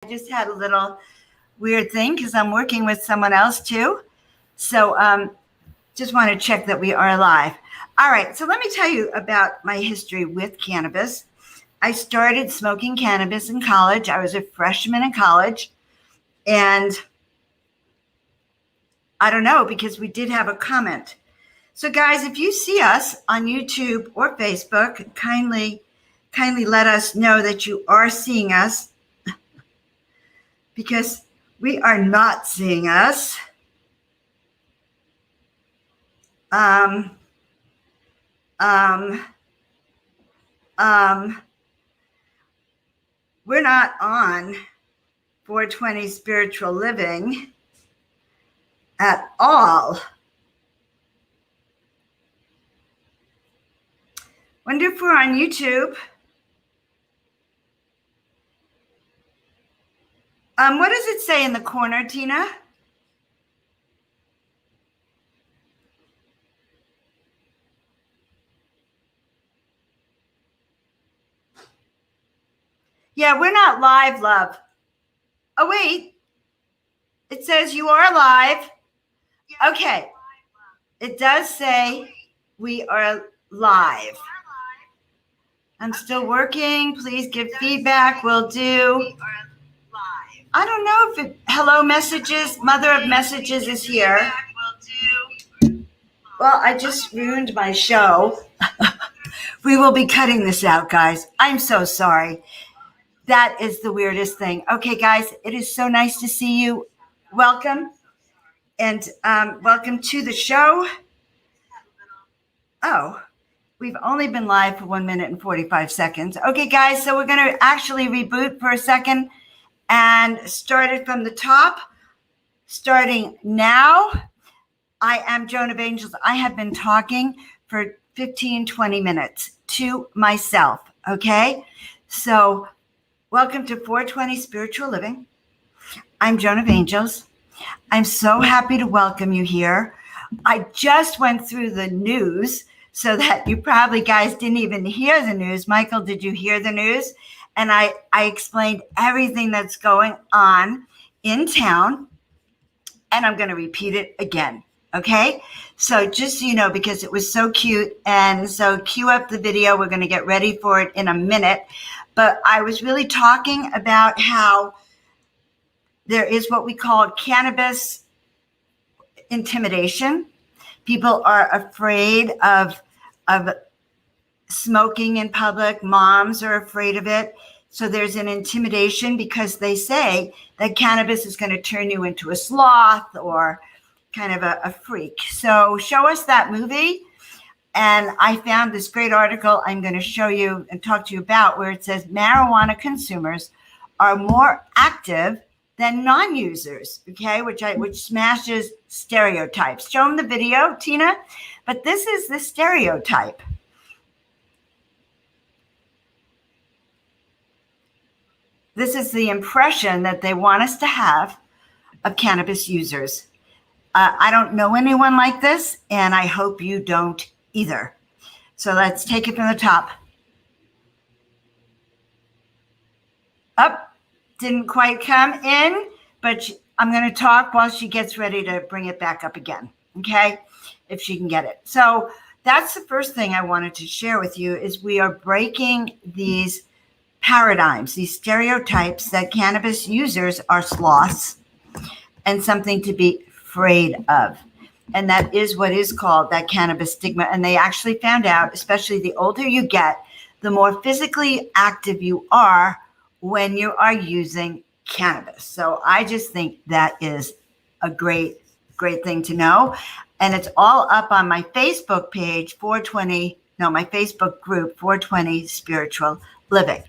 I just had a little weird thing because I'm working with someone else too. So just want to check that we are live. All right, so let me tell you about my history with cannabis. I started smoking cannabis in college. I was a freshman in college. And I don't know, because we did have a comment. So guys, if you see us on YouTube or Facebook, kindly let us know that you are seeing us, because we are not seeing us. We're not on 420 Spiritual Living at all. Wonder if we're on YouTube. What does it say in the corner, Tina? Yeah, we're not live, love. Oh, wait. It says you are live. Okay. It does say we are live. I'm still working. Please give feedback. Will do. I don't know if hello messages, mother of messages is here. Well, I just ruined my show. We will be cutting this out, guys. I'm so sorry. That is the weirdest thing. Okay, guys, it is so nice to see you. Welcome. And welcome to the show. Oh, we've only been live for 1 minute and 45 seconds. Okay, guys, so we're going to actually reboot for a second and start it from the top. Starting now, I am Joan of Angels. I have been talking for 15, 20 minutes to myself, okay? So welcome to 420 Spiritual Living. I'm Joan of Angels. I'm so happy to welcome you here. I just went through the news so that you probably guys didn't even hear the news. Michael, did you hear the news? And I explained everything that's going on in town, and I'm going to repeat it again. Okay, so just so you know, because it was so cute, and so cue up the video. We're going to get ready for it in a minute. But I was really talking about how there is what we call cannabis intimidation. People are afraid of smoking in public. Moms are afraid of it. So there's an intimidation because they say that cannabis is going to turn you into a sloth or kind of a freak. So show us that movie. And I found this great article I'm going to show you and talk to you about, where it says marijuana consumers are more active than non-users, okay, which smashes stereotypes. Show them the video, Tina. But this is the stereotype. This is the impression that they want us to have of cannabis users. I don't know anyone like this, and I hope you don't either. So let's take it from the top. Up, didn't quite come in, but I'm going to talk while she gets ready to bring it back up again, okay, if she can get it. So that's the first thing I wanted to share with you, is we are breaking these paradigms, these stereotypes that cannabis users are sloths and something to be afraid of. And that is what is called that cannabis stigma. And they actually found out, especially the older you get, the more physically active you are when you are using cannabis. So I just think that is a great thing to know. And it's all up on my Facebook page, my Facebook group, 420 Spiritual Living.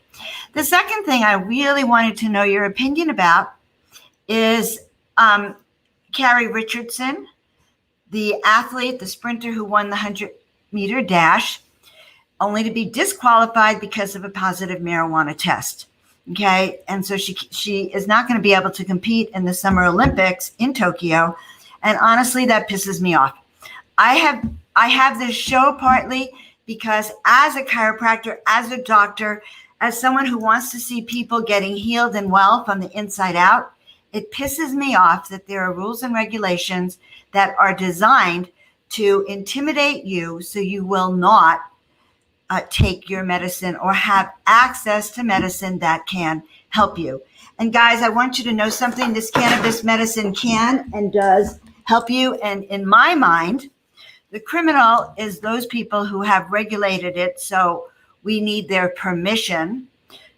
The second thing I really wanted to know your opinion about is Carrie Richardson, the athlete, the sprinter who won the 100-meter dash, only to be disqualified because of a positive marijuana test. Okay, and so she is not going to be able to compete in the Summer Olympics in Tokyo, and honestly, that pisses me off. I have this show partly because as a chiropractor, as a doctor, as someone who wants to see people getting healed and well from the inside out, it pisses me off that there are rules and regulations that are designed to intimidate you so you will not take your medicine or have access to medicine that can help you. And guys, I want you to know something. This cannabis medicine can and does help you. And in my mind, the criminal is those people who have regulated it. So we need their permission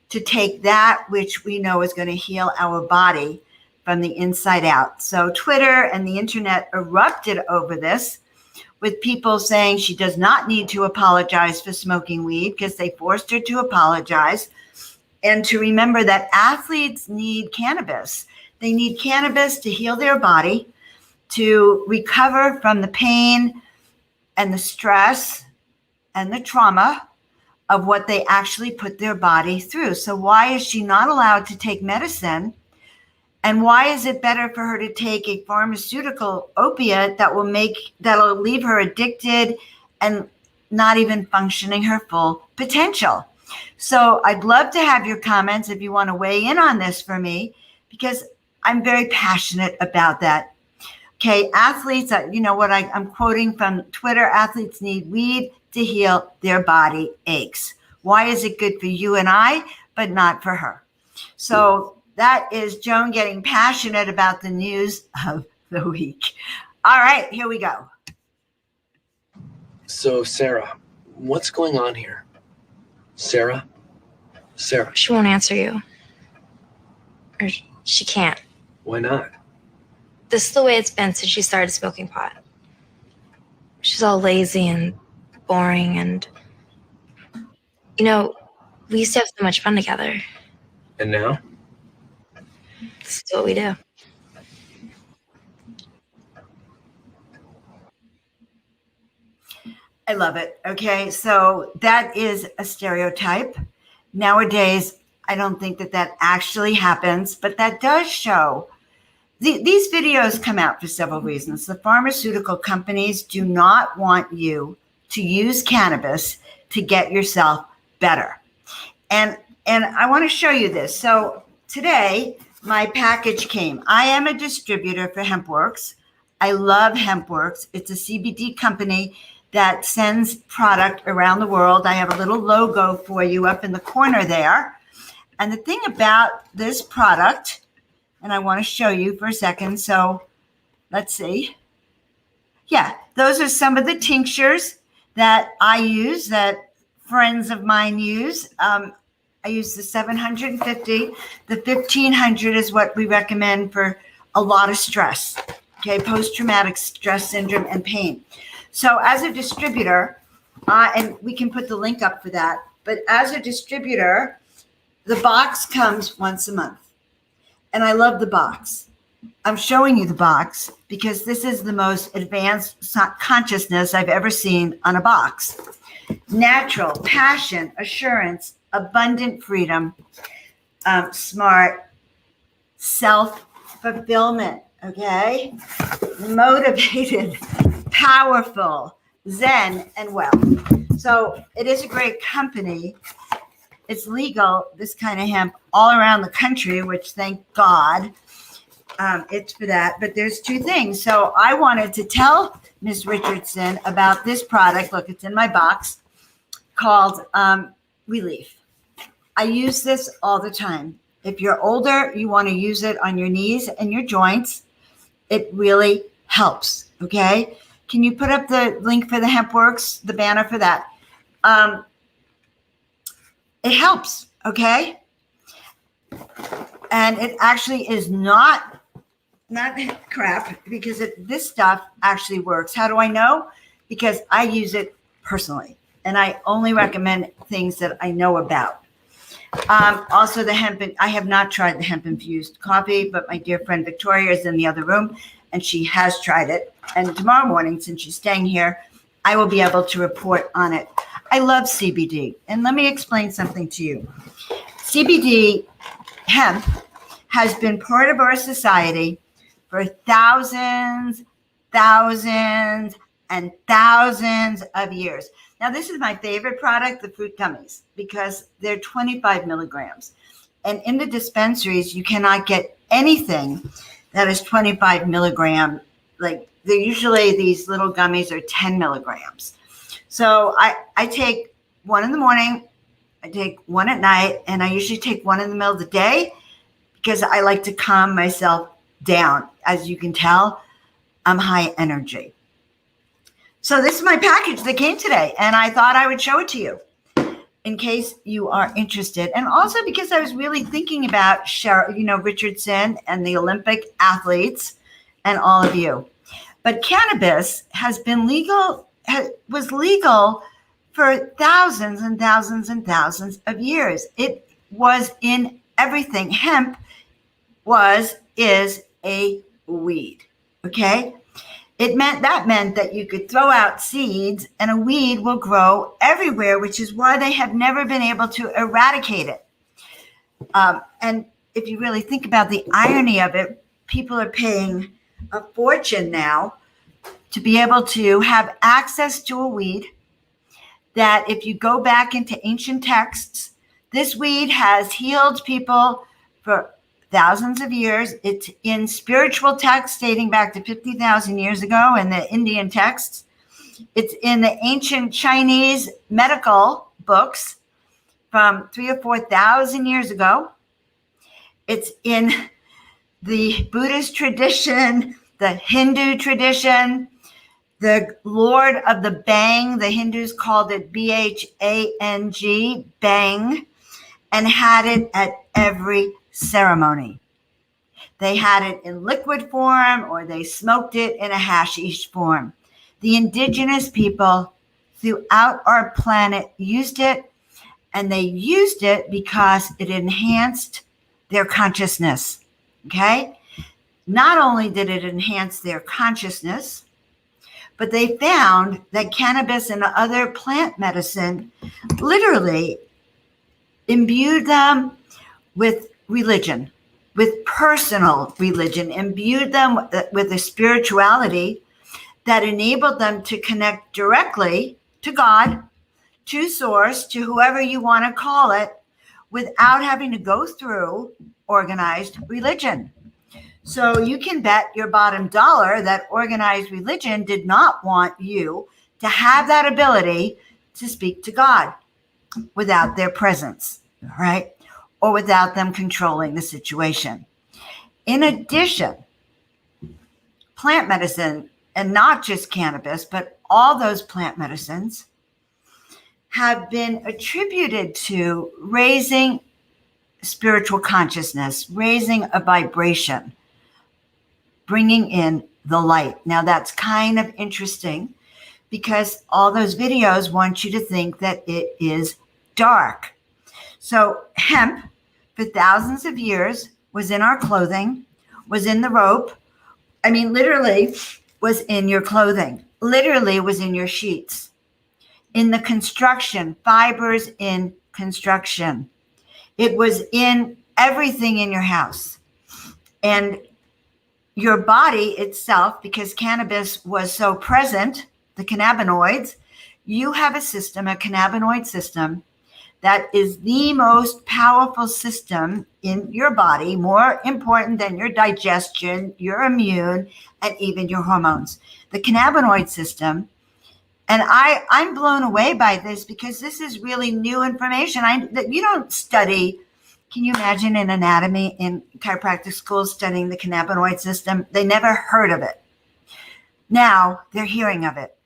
to take that which we know is going to heal our body from the inside out. So Twitter and the internet erupted over this, with people saying she does not need to apologize for smoking weed because they forced her to apologize. And to remember that athletes need cannabis. They need cannabis to heal their body, to recover from the pain and the stress and the trauma of what they actually put their body through. So why is she not allowed to take medicine? And why is it better for her to take a pharmaceutical opiate that'll leave her addicted and not even functioning her full potential? So I'd love to have your comments if you want to weigh in on this for me, because I'm very passionate about that. Okay, athletes, you know what I'm quoting from Twitter, athletes need weed to heal their body aches. Why is it good for you and I, but not for her? So that is Joan getting passionate about the news of the week. All right, here we go. So, Sarah, what's going on here? Sarah? She won't answer you. Or she can't. Why not? This is the way it's been since she started smoking pot. She's all lazy and boring and, you know, we used to have so much fun together. And now? This is what we do. I love it. Okay, so that is a stereotype. Nowadays, I don't think that actually happens, but that does show. These videos come out for several reasons. The pharmaceutical companies do not want you to use cannabis to get yourself better. And I want to show you this. So today, my package came. I am a distributor for HempWorks. I love HempWorks. It's a CBD company that sends product around the world. I have a little logo for you up in the corner there. And the thing about this product, and I want to show you for a second. So let's see. Yeah, those are some of the tinctures that I use, that friends of mine use. I use the 750. The 1500 is what we recommend for a lot of stress, okay, post-traumatic stress syndrome and pain. So as a distributor, and we can put the link up for that, but as a distributor, the box comes once a month. And I love the box. I'm showing you the box because this is the most advanced consciousness I've ever seen on a box. Natural, passion, assurance, abundant freedom, smart, self-fulfillment, okay? Motivated, powerful, zen, and well. So it is a great company. It's legal, this kind of hemp, all around the country, which thank God it's for that. But there's two things. So I wanted to tell Ms. Richardson about this product. Look, it's in my box, called Relief. I use this all the time. If you're older, you want to use it on your knees and your joints. It really helps, okay? Can you put up the link for the HempWorks, the banner for that? It helps, okay? And it actually is not crap, because this stuff actually works. How do I know? Because I use it personally, and I only recommend things that I know about. Also, the hemp, I have not tried the hemp-infused coffee, but my dear friend Victoria is in the other room, and she has tried it. And tomorrow morning, since she's staying here, I will be able to report on it. I love CBD. And let me explain something to you. CBD, hemp, has been part of our society for thousands and thousands of years. Now, this is my favorite product, the fruit gummies, because they're 25 milligrams. And in the dispensaries, you cannot get anything that is 25 milligram. Like, they're usually, these little gummies are 10 milligrams. So I take one in the morning, I take one at night, and I usually take one in the middle of the day because I like to calm myself down. As you can tell, I'm high energy. So this is my package that came today, and I thought I would show it to you in case you are interested. And also because I was really thinking about Richardson and the Olympic athletes and all of you. But cannabis was legal for thousands and thousands and thousands of years. It was in everything. Hemp is a weed. Okay? That meant that you could throw out seeds and a weed will grow everywhere, which is why they have never been able to eradicate it. And if you really think about the irony of it, people are paying a fortune now to be able to have access to a weed that, if you go back into ancient texts, this weed has healed people for thousands of years. It's in spiritual texts dating back to 50,000 years ago in the Indian texts. It's in the ancient Chinese medical books from 3,000 or 4,000 years ago. It's in the Buddhist tradition, the Hindu tradition, the Lord of the Bang. The Hindus called it Bhang, Bang, and had it at every ceremony. They had it in liquid form or they smoked it in a hashish form. The indigenous people throughout our planet used it, and they used it because it enhanced their consciousness. Okay? Not only did it enhance their consciousness, but they found that cannabis and other plant medicine literally imbued them with religion, with personal religion, imbued them with a spirituality that enabled them to connect directly to God, to source, to whoever you want to call it, without having to go through organized religion. So you can bet your bottom dollar that organized religion did not want you to have that ability to speak to God without their presence, right? Or without them controlling the situation. In addition, plant medicine, and not just cannabis, but all those plant medicines, have been attributed to raising spiritual consciousness, raising a vibration, bringing in the light. Now that's kind of interesting because all those videos want you to think that it is dark. So hemp, for thousands of years, was in our clothing, was in the rope. I mean, literally was in your clothing, literally was in your sheets, in the construction, fibers in construction. It was in everything in your house. And your body itself, because cannabis was so present, the cannabinoids, you have a system, a cannabinoid system, that is the most powerful system in your body, more important than your digestion, your immune, and even your hormones. The cannabinoid system, and I'm blown away by this because this is really new information that you don't study. Can you imagine in anatomy in chiropractic schools studying the cannabinoid system? They never heard of it. Now they're hearing of it.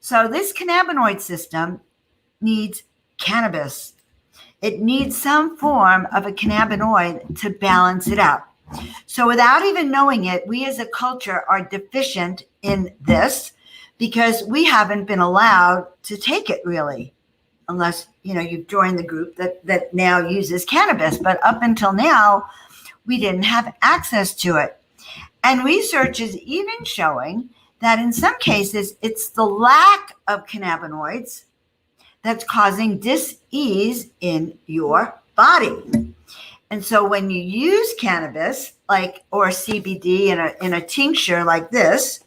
So this cannabinoid system needs cannabis. It needs some form of a cannabinoid to balance it out. So without even knowing it, we as a culture are deficient in this because we haven't been allowed to take it really. Unless, you've joined the group that now uses cannabis. But up until now, we didn't have access to it. And research is even showing that in some cases, it's the lack of cannabinoids that's causing dis-ease in your body. And so when you use cannabis, or CBD in a tincture like this,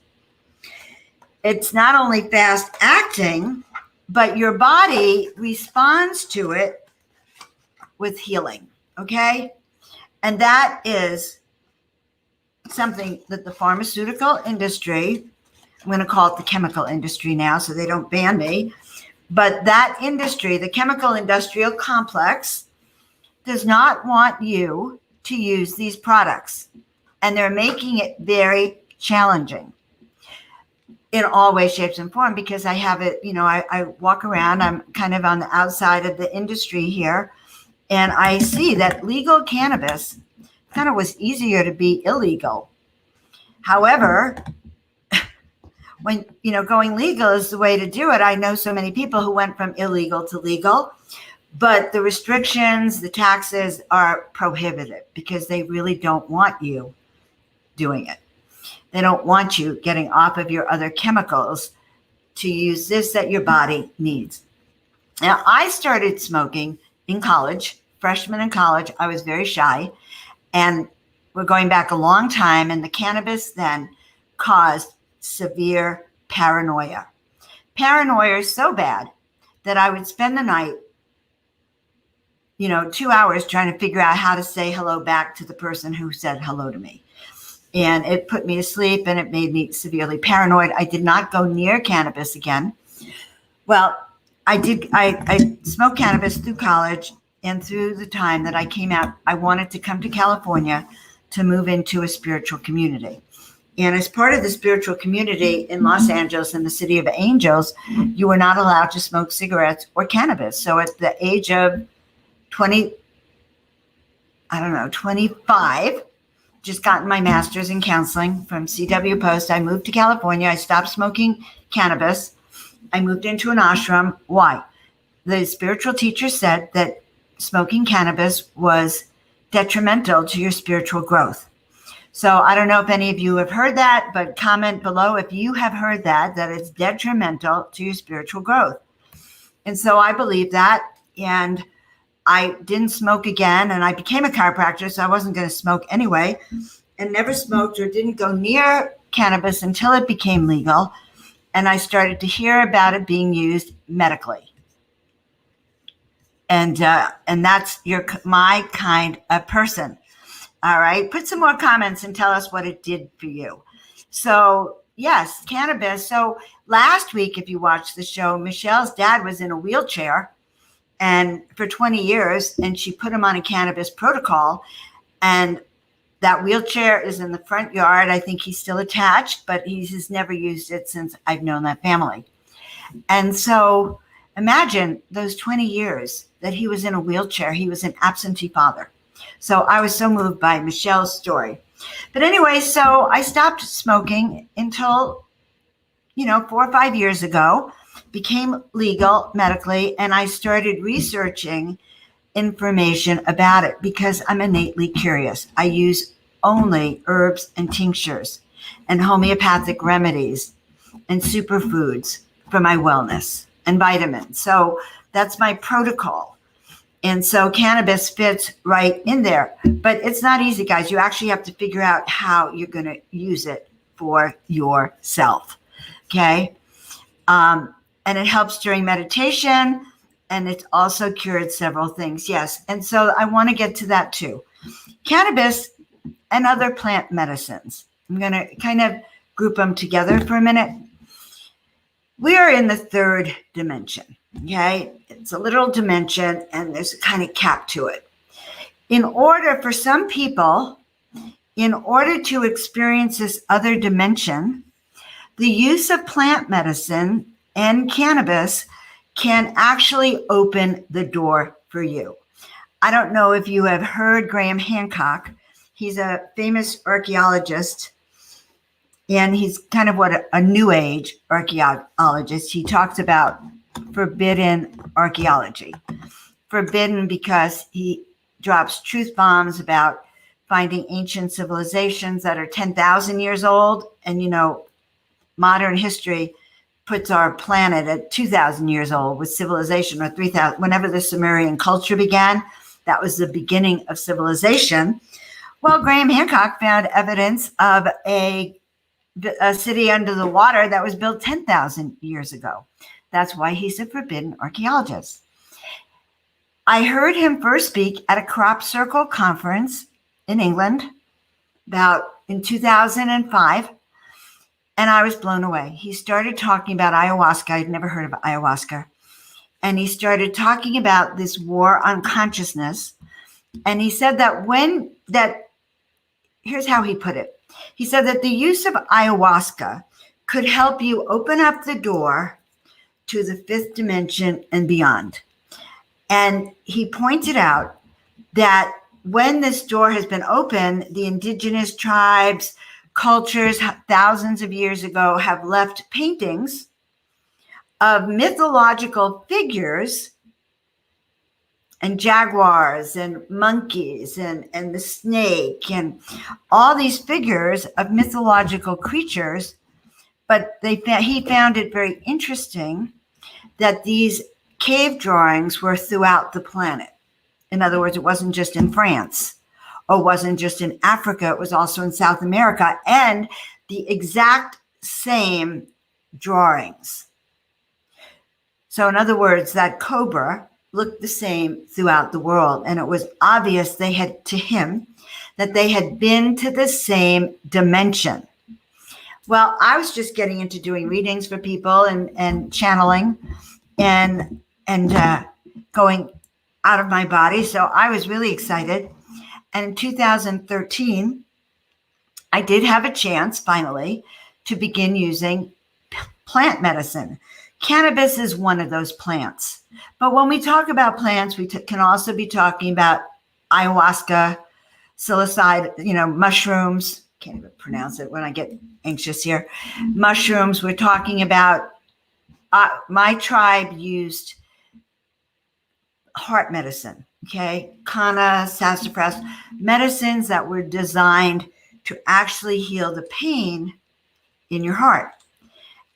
it's not only fast acting, but your body responds to it with healing, okay? And that is something that the pharmaceutical industry, I'm going to call it the chemical industry now so they don't ban me, but that industry, the chemical industrial complex, does not want you to use these products. And they're making it very challenging in all ways, shapes, and form, because I have it, I walk around, I'm kind of on the outside of the industry here, and I see that legal cannabis kind of was easier to be illegal. However, when, going legal is the way to do it. I know so many people who went from illegal to legal, but the restrictions, the taxes are prohibitive because they really don't want you doing it. They don't want you getting off of your other chemicals to use this that your body needs. Now, I started smoking in college, freshman in college. I was very shy, and we're going back a long time, and the cannabis then caused severe paranoia. Paranoia is so bad that I would spend the night, 2 hours trying to figure out how to say hello back to the person who said hello to me. And it put me to sleep, and it made me severely paranoid. I did not go near cannabis again. Well, I smoked cannabis through college, and through the time that I came out, I wanted to come to California to move into a spiritual community. And as part of the spiritual community in Los Angeles, in the city of angels, you were not allowed to smoke cigarettes or cannabis. So at the age of 25, just gotten my master's in counseling from CW Post. I moved to California. I stopped smoking cannabis. I moved into an ashram. Why? The spiritual teacher said that smoking cannabis was detrimental to your spiritual growth. So I don't know if any of you have heard that, but comment below if you have heard that it's detrimental to your spiritual growth. And so I believe that, and I didn't smoke again, and I became a chiropractor, so I wasn't going to smoke anyway, and never smoked or didn't go near cannabis until it became legal, and I started to hear about it being used medically. And that's my kind of person. All right, put some more comments and tell us what it did for you. So yes, cannabis. So last week, if you watched the show, Michelle's dad was in a wheelchair and for 20 years, and she put him on a cannabis protocol, and that wheelchair is in the front yard. I think he's still attached, but he's never used it since I've known that family. And so imagine those 20 years that he was in a wheelchair. He was an absentee father. So I was so moved by Michelle's story. But anyway, so I stopped smoking until, 4 or 5 years ago, became legal medically, and I started researching information about it because I'm innately curious. I use only herbs and tinctures and homeopathic remedies and superfoods for my wellness and vitamins. So that's my protocol. And so cannabis fits right in there. But it's not easy, guys. You actually have to figure out how you're going to use it for yourself. Okay? And it helps during meditation, and it's also cured several things. Yes. And so I want to get to that too. Cannabis and other plant medicines. I'm going to kind of group them together for a minute. We are in the third dimension. Okay. It's a little dimension, and there's a kind of cap to it. In order for some people, in order to experience this other dimension, the use of plant medicine and cannabis can actually open the door for you. I don't know if you have heard Graham Hancock. He's a famous archaeologist, and he's kind of a new age archaeologist. He talks about forbidden archaeology. Forbidden because he drops truth bombs about finding ancient civilizations that are 10,000 years old. And, modern history puts our planet at 2,000 years old with civilization, or 3,000. Whenever the Sumerian culture began, that was the beginning of civilization. Well, Graham Hancock found evidence of a city under the water that was built 10,000 years ago. That's why he's a forbidden archaeologist. I heard him first speak at a crop circle conference in England about in 2005, and I was blown away. He started talking about ayahuasca. I'd never heard of ayahuasca. And he started talking about this war on consciousness. And he said here's how he put it. He said that the use of ayahuasca could help you open up the door to the fifth dimension and beyond. And he pointed out that when this door has been open, the indigenous tribes, cultures, thousands of years ago have left paintings of mythological figures and jaguars and monkeys and the snake and all these figures of mythological creatures. But he found it very interesting that these cave drawings were throughout the planet. In other words, it wasn't just in France or wasn't just in Africa. It was also in South America, and the exact same drawings. So in other words, that cobra looked the same throughout the world. And it was obvious to him that they had been to the same dimension. Well, I was just getting into doing readings for people and channeling and going out of my body. So I was really excited. And in 2013, I did have a chance finally to begin using plant medicine. Cannabis is one of those plants. But when we talk about plants, we can also be talking about ayahuasca, psilocybin, mushrooms. Can't even pronounce it when I get anxious here. Mushrooms. We're talking about, my tribe used heart medicine, okay? Canna, sassafras, medicines that were designed to actually heal the pain in your heart.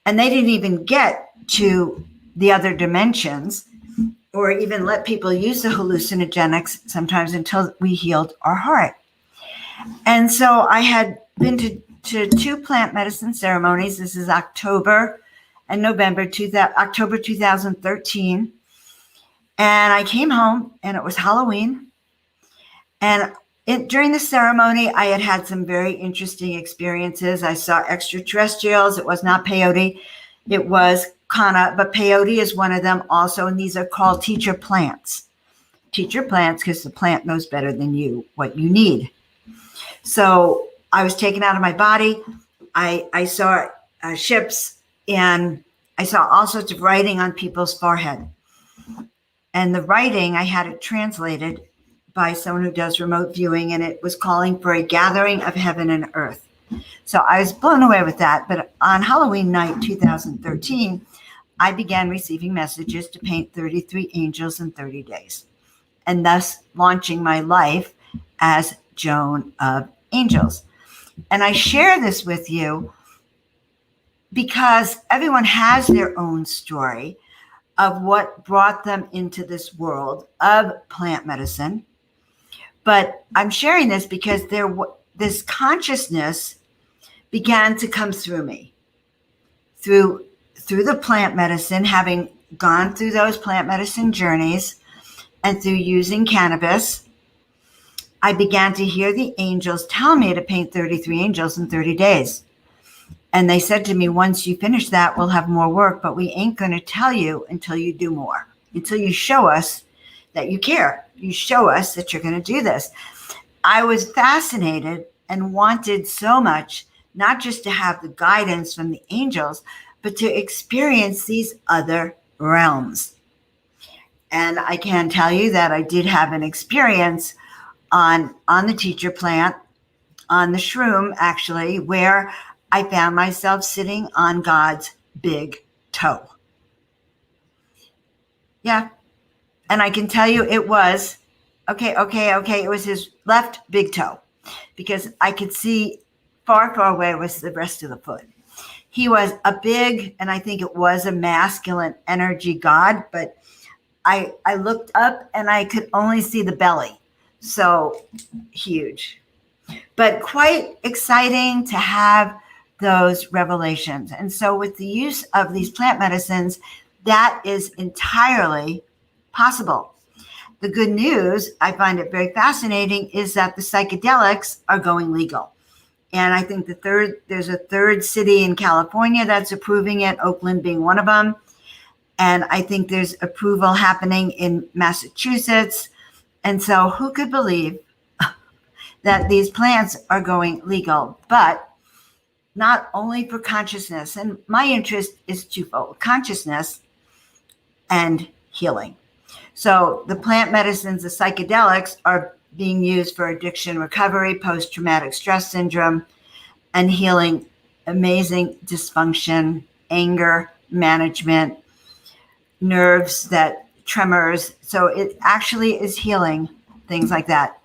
And they didn't even get to the other dimensions or even let people use the hallucinogenics sometimes until we healed our heart. And so I had been to two plant medicine ceremonies. This is October and November, October 2013. And I came home and it was Halloween. And during the ceremony, I had some very interesting experiences. I saw extraterrestrials. It was not peyote. It was canna, but peyote is one of them also. And these are called teacher plants. Teacher plants because the plant knows better than you what you need. So I was taken out of my body. I saw ships and I saw all sorts of writing on people's forehead. And the writing, I had it translated by someone who does remote viewing, and it was calling for a gathering of heaven and earth. So I was blown away with that. But on Halloween night, 2013, I began receiving messages to paint 33 angels in 30 days, and thus launching my life as Joan of Angels. And I share this with you because everyone has their own story of what brought them into this world of plant medicine. But I'm sharing this because this consciousness began to come through me, through the plant medicine, having gone through those plant medicine journeys and through using cannabis. I began to hear the angels tell me to paint 33 angels in 30 days. And they said to me, once you finish that, we'll have more work, but we ain't going to tell you until you do more, until you show us that you care. You show us that you're going to do this. I was fascinated and wanted so much, not just to have the guidance from the angels, but to experience these other realms. And I can tell you that I did have an experience on the teacher plant, on the shroom, actually, where I found myself sitting on God's big toe. Yeah. And I can tell you it was, okay. It was his left big toe because I could see far away was the rest of the foot. He was a big, and I think it was a masculine energy God, but I looked up and I could only see the belly. So huge, but quite exciting to have those revelations. And so with the use of these plant medicines, that is entirely possible. The good news, I find it very fascinating, is that the psychedelics are going legal. And I think there's a third city in California that's approving it, Oakland being one of them. And I think there's approval happening in Massachusetts. And so who could believe that these plants are going legal? But not only for consciousness, and my interest is twofold: consciousness and healing. So the plant medicines, the psychedelics, are being used for addiction recovery, post-traumatic stress syndrome, and healing amazing dysfunction, anger management, nerves, that tremors. So it actually is healing things like that.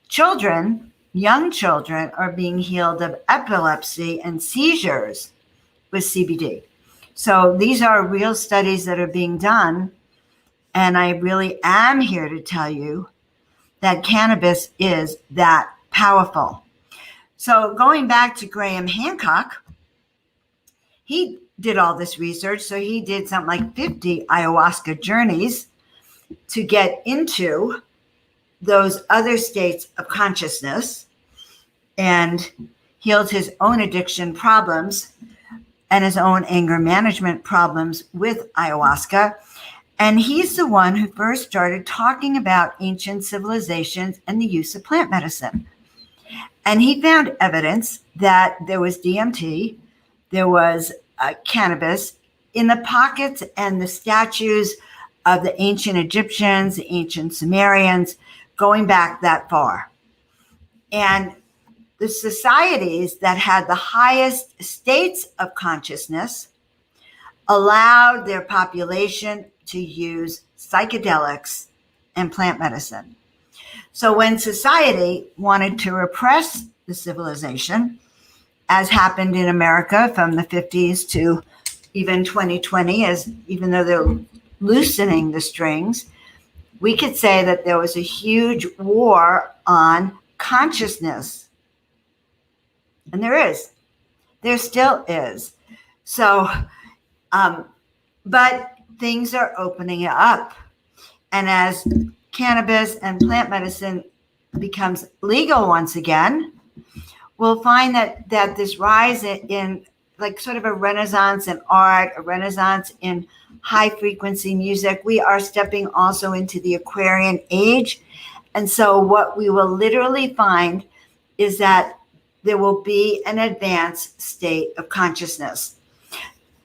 Children, young children, are being healed of epilepsy and seizures with CBD. So these are real studies that are being done. And I really am here to tell you that cannabis is that powerful. So going back to Graham Hancock, he did all this research. So he did something like 50 ayahuasca journeys to get into those other states of consciousness, and healed his own addiction problems and his own anger management problems with ayahuasca. And he's the one who first started talking about ancient civilizations and the use of plant medicine. And he found evidence that there was DMT, there was cannabis in the pockets and the statues of the ancient Egyptians, the ancient Sumerians, going back that far. And the societies that had the highest states of consciousness allowed their population to use psychedelics and plant medicine. So when society wanted to repress the civilization, as happened in America from the 50s to even 2020, even though they're loosening the strings, we could say that there was a huge war on consciousness. And there still is. So, but things are opening up. And as cannabis and plant medicine becomes legal once again, we'll find that this rise in like sort of a renaissance in art, a renaissance in high frequency music. We are stepping also into the Aquarian age. And so what we will literally find is that there will be an advanced state of consciousness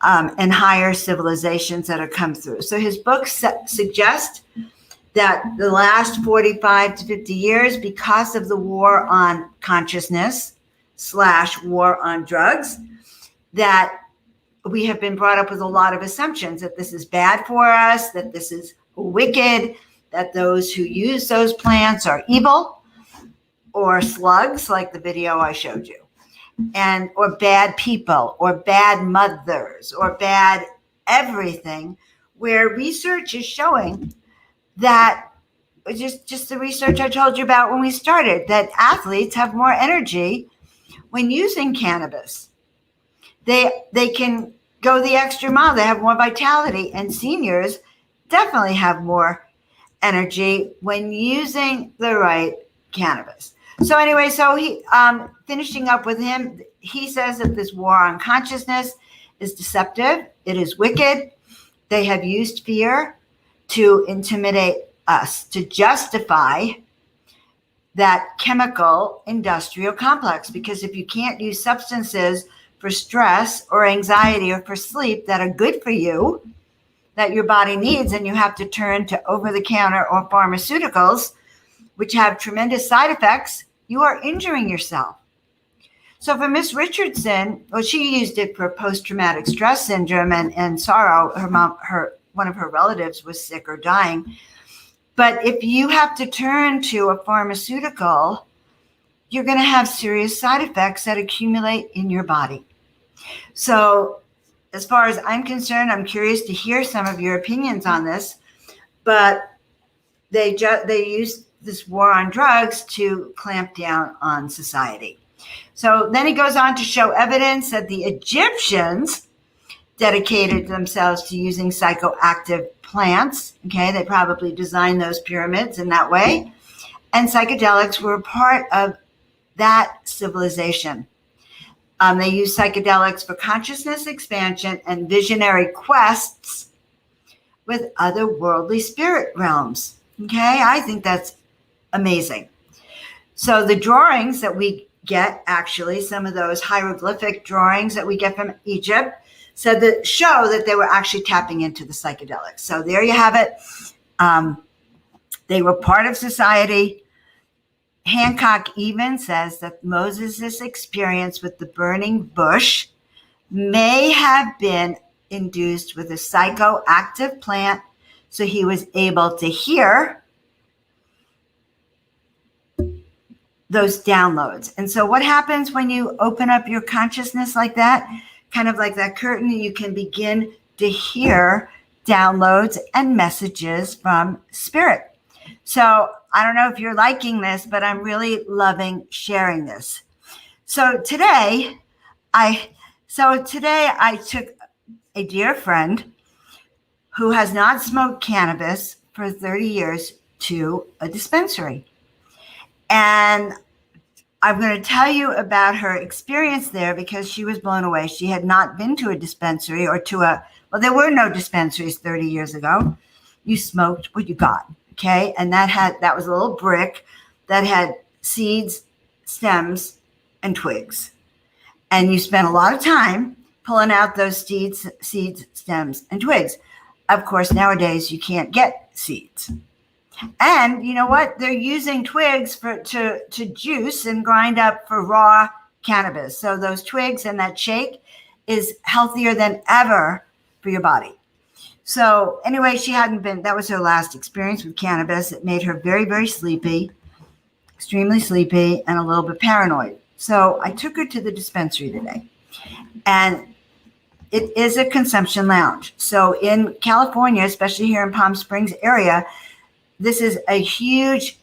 and higher civilizations that are come through. So his books suggest that the last 45 to 50 years, because of the war on consciousness / war on drugs, that we have been brought up with a lot of assumptions that this is bad for us, that this is wicked, that those who use those plants are evil, or slugs, like the video I showed you, and or bad people, or bad mothers, or bad everything, where research is showing that just the research I told you about when we started, that athletes have more energy when using cannabis. They can go the extra mile. They have more vitality, and seniors definitely have more energy when using the right cannabis. So anyway, so he finishing up with him, he says that this war on consciousness is deceptive. It is wicked. They have used fear to intimidate us, to justify that chemical industrial complex. Because if you can't use substances for stress or anxiety or for sleep that are good for you, that your body needs, and you have to turn to over-the-counter or pharmaceuticals, which have tremendous side effects, you are injuring yourself. So for Miss Richardson, well, she used it for post-traumatic stress syndrome and sorrow. One of her relatives was sick or dying. But if you have to turn to a pharmaceutical, you're going to have serious side effects that accumulate in your body. So as far as I'm concerned, I'm curious to hear some of your opinions on this, but they use this war on drugs to clamp down on society. So then he goes on to show evidence that the Egyptians dedicated themselves to using psychoactive plants. Okay, they probably designed those pyramids in that way. And psychedelics were a part of that civilization. They used psychedelics for consciousness expansion and visionary quests with otherworldly spirit realms. Okay, I think that's amazing. So the drawings that we get, actually, some of those hieroglyphic drawings that we get from Egypt, so that show that they were actually tapping into the psychedelics. So there you have it. They were part of society. Hancock even says that Moses' experience with the burning bush may have been induced with a psychoactive plant, so he was able to hear those downloads. And so what happens when you open up your consciousness like that, kind of like that curtain, you can begin to hear downloads and messages from spirit. So I don't know if you're liking this, but I'm really loving sharing this. So today I took a dear friend who has not smoked cannabis for 30 years to a dispensary. And I'm going to tell you about her experience there because she was blown away. She had not been to a dispensary or there were no dispensaries 30 years ago. You smoked what you got, okay? And that was a little brick that had seeds, stems, and twigs. And you spent a lot of time pulling out those seeds, stems, and twigs. Of course, nowadays you can't get seeds. And you know what? They're using twigs to juice and grind up for raw cannabis. So those twigs and that shake is healthier than ever for your body. So anyway, that was her last experience with cannabis. It made her very, very sleepy, extremely sleepy, and a little bit paranoid. So I took her to the dispensary today. And it is a consumption lounge. So in California, especially here in Palm Springs area, this is a huge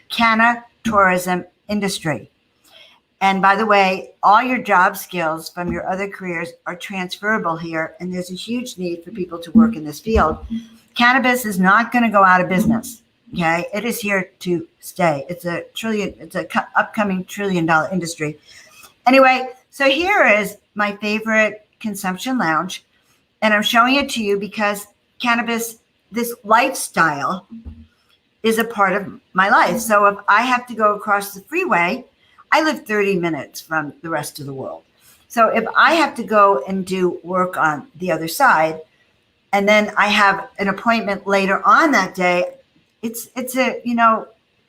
canna tourism industry. And by the way, all your job skills from your other careers are transferable here. And there's a huge need for people to work in this field. Cannabis is not going to go out of business. Okay. It is here to stay. It's a upcoming $1 trillion industry. Anyway, so here is my favorite consumption lounge. And I'm showing it to you because cannabis, this lifestyle, is a part of my life. So if I have to go across the freeway, I live 30 minutes from the rest of the world. So if I have to go and do work on the other side, and then I have an appointment later on that day, it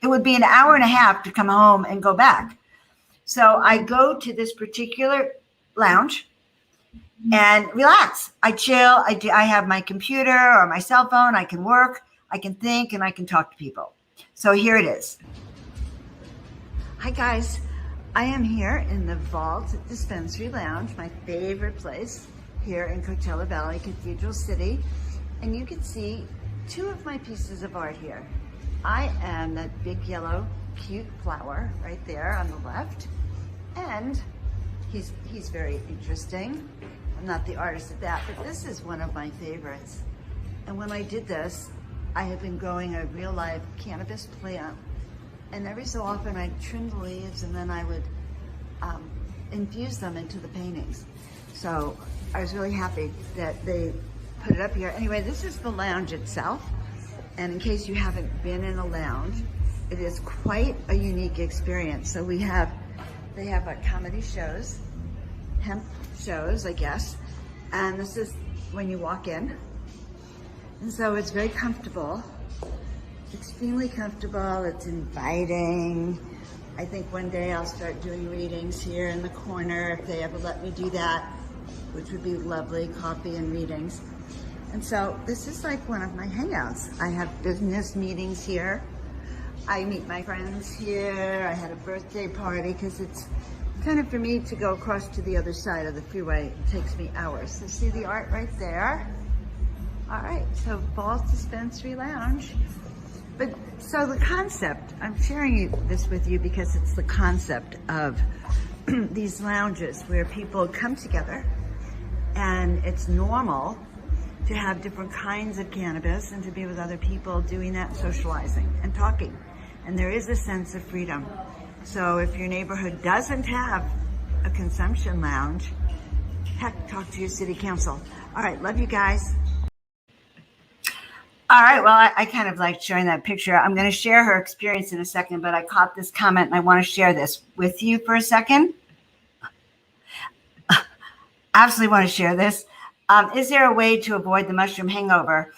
would be an hour and a half to come home and go back. So I go to this particular lounge and relax. I chill. I have my computer or my cell phone. I can work, I can think, and I can talk to people. So here it is. Hi guys. I am here in the Vault Dispensary Lounge, my favorite place here in Coachella Valley, Cathedral City. And you can see two of my pieces of art here. I am that big yellow cute flower right there on the left. And he's very interesting. I'm not the artist of that, but this is one of my favorites. And when I did this, I had been growing a real live cannabis plant. And every so often I'd trim the leaves and then I would infuse them into the paintings. So I was really happy that they put it up here. Anyway, this is the lounge itself. And in case you haven't been in a lounge, it is quite a unique experience. So they have comedy shows, hemp shows, I guess. And this is when you walk in. And so it's very comfortable. Extremely comfortable. It's inviting. I think one day I'll start doing readings here in the corner if they ever let me do that, which would be lovely, coffee and readings. And so this is like one of my hangouts. I have business meetings here. I meet my friends here. I had a birthday party because it's kind of for me to go across to the other side of the freeway. It takes me hours. So see the art right there? All right, so Vault Dispensary Lounge. But so the concept, I'm sharing this with you because it's the concept of these lounges where people come together And it's normal to have different kinds of cannabis and to be with other people doing that, socializing and talking. And there is a sense of freedom. So if your neighborhood doesn't have a consumption lounge, heck, talk to your city council. All right, love you guys. All right, well, I kind of like showing that picture. I'm going to share her experience in a second, but I caught this comment and I want to share this with you for a second. Absolutely want to share this. Is there a way to avoid the mushroom hangover?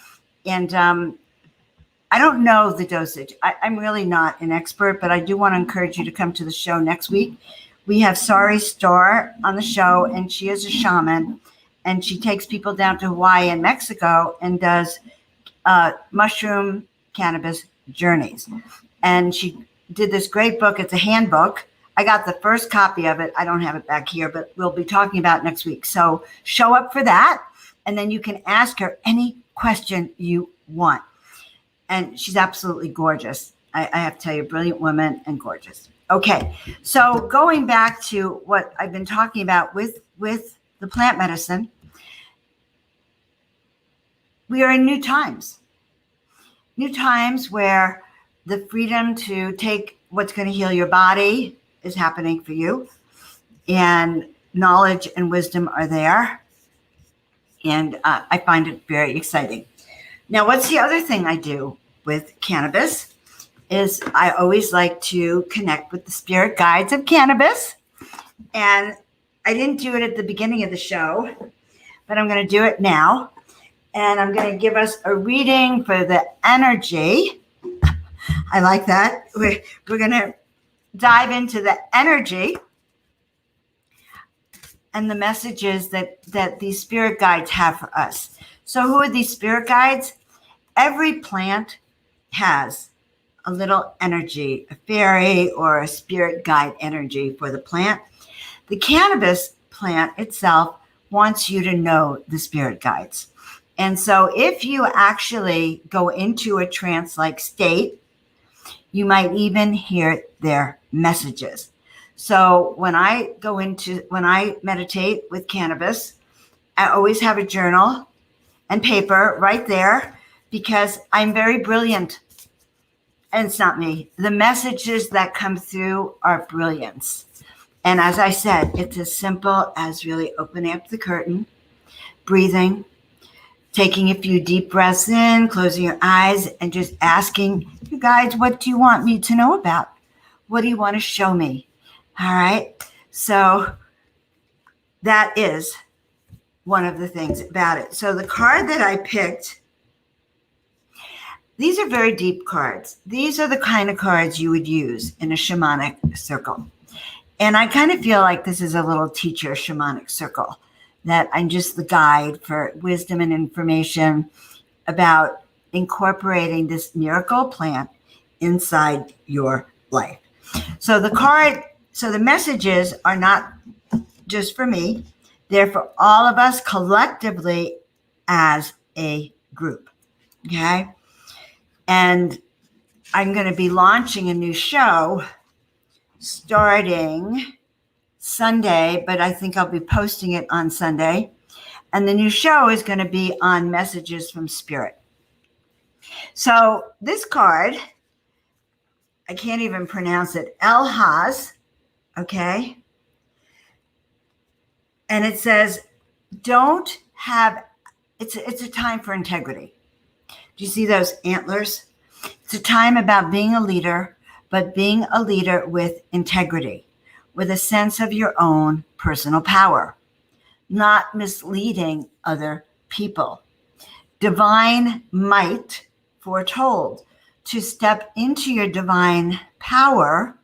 And I don't know the dosage. I'm really not an expert, but I do want to encourage you to come to the show next week. We have Sari Starr on the show, and she is a shaman, and she takes people down to Hawaii and Mexico and does mushroom cannabis journeys. And she did this great book. It's a handbook. I got the first copy of it. I don't have it back here, but we'll be talking about it next week. So show up for that, and then you can ask her any question you want. And she's absolutely gorgeous. I have to tell you, brilliant woman and gorgeous. Okay, so going back to what I've been talking about with the plant medicine, we are in new times where the freedom to take what's going to heal your body is happening for you, and knowledge and wisdom are there. And I find it very exciting. Now, what's the other thing I do with cannabis is I always like to connect with the spirit guides of cannabis. And I didn't do it at the beginning of the show, but I'm going to do it now. And I'm going to give us a reading for the energy. I like that. We're going to dive into the energy and the messages that these spirit guides have for us. So who are these spirit guides? Every plant has a little energy, a fairy or a spirit guide energy for the plant. The cannabis plant itself wants you to know the spirit guides. And so if you actually go into a trance-like state, you might even hear their messages. So when I meditate with cannabis, I always have a journal and paper right there because I'm very brilliant. And it's not me. The messages that come through are brilliance. And as I said, it's as simple as really opening up the curtain, breathing, taking a few deep breaths in, closing your eyes, and just asking you guys, what do you want me to know about? What do you want to show me? All right. So that is one of the things about it. So the card that I picked, these are very deep cards. These are the kind of cards you would use in a shamanic circle. And I kind of feel like this is a little teacher shamanic circle, that I'm just the guide for wisdom and information about incorporating this miracle plant inside your life. So the messages are not just for me. They're for all of us collectively as a group. Okay. And I'm going to be launching a new show starting Sunday, but I think I'll be posting it on Sunday. And the new show is going to be on messages from spirit. So this card, I can't even pronounce it, El-Haz, okay? And it says, it's a time for integrity. Do you see those antlers? It's a time about being a leader, but being a leader with integrity, with a sense of your own personal power, not misleading other people. Divine might foretold. To step into your divine power,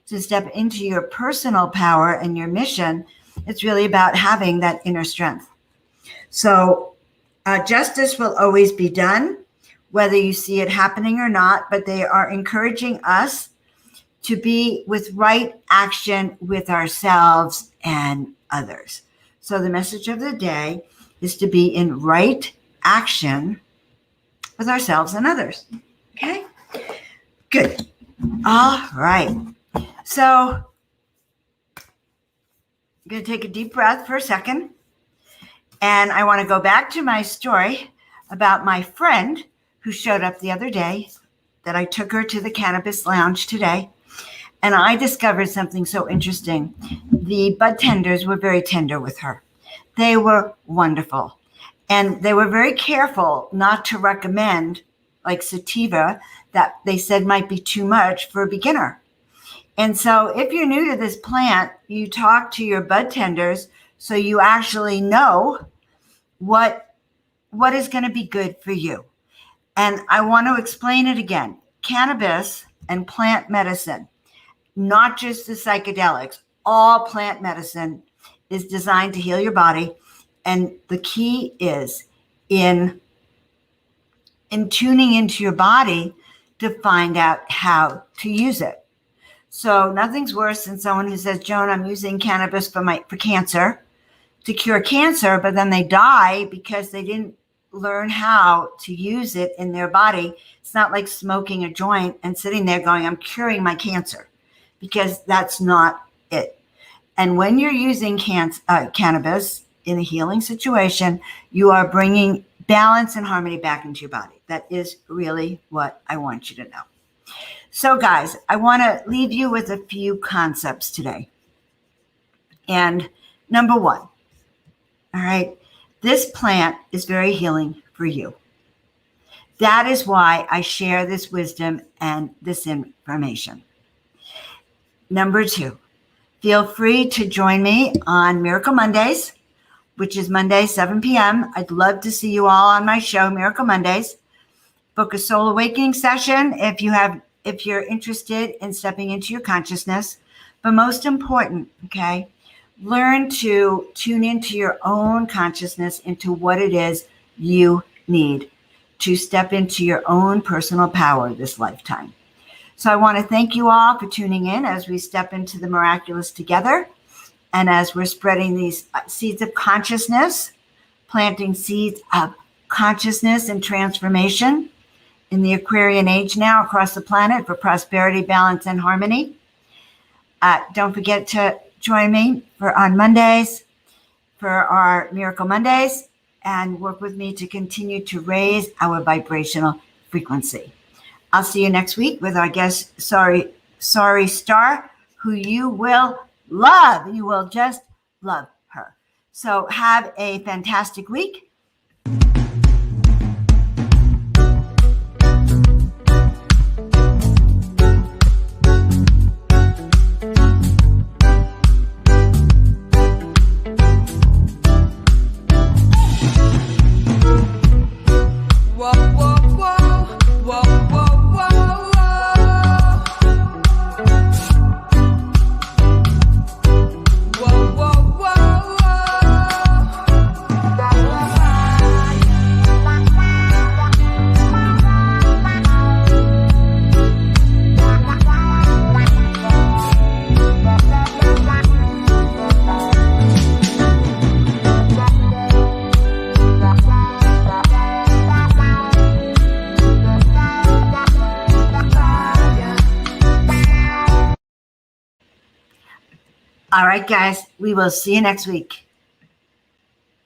to step into your personal power and your mission, it's really about having that inner strength. So justice will always be done, whether you see it happening or not, but they are encouraging us to be with right action with ourselves and others. So the message of the day is to be in right action with ourselves and others. Okay? Good. All right. So I'm going to take a deep breath for a second. And I want to go back to my story about my friend who showed up the other day, that I took her to the cannabis lounge today. And I discovered something so interesting. The bud tenders were very tender with her. They were wonderful. And they were very careful not to recommend like sativa that they said might be too much for a beginner. And so if you're new to this plant, you talk to your bud tenders so you actually know what is going to be good for you. And I want to explain it again. Cannabis and plant medicine, not just the psychedelics, all plant medicine is designed to heal your body. And the key is in tuning into your body to find out how to use it. So nothing's worse than someone who says, Joan, I'm using cannabis for cancer, to cure cancer, but then they die because they didn't learn how to use it in their body. It's not like smoking a joint and sitting there going, I'm curing my cancer, because that's not it. And when you're using cannabis in a healing situation, you are bringing balance and harmony back into your body. That is really what I want you to know. So guys, I want to leave you with a few concepts today. And number one, all right, this plant is very healing for you. That is why I share this wisdom and this information. Number two, feel free to join me on Miracle Mondays, which is Monday, 7 p.m. I'd love to see you all on my show, Miracle Mondays. Book a soul awakening session if you're interested in stepping into your consciousness. But most important, okay, learn to tune into your own consciousness, into what it is you need to step into your own personal power this lifetime. So I want to thank you all for tuning in as we step into the miraculous together. And as we're spreading these seeds of consciousness, planting seeds of consciousness and transformation in the Aquarian age now across the planet for prosperity, balance, and harmony. Don't forget to join me on Mondays for our Miracle Mondays, and work with me to continue to raise our vibrational frequency. I'll see you next week with our guest, Sorry Star, who you will love. You will just love her. So have a fantastic week. All right, guys, we will see you next week.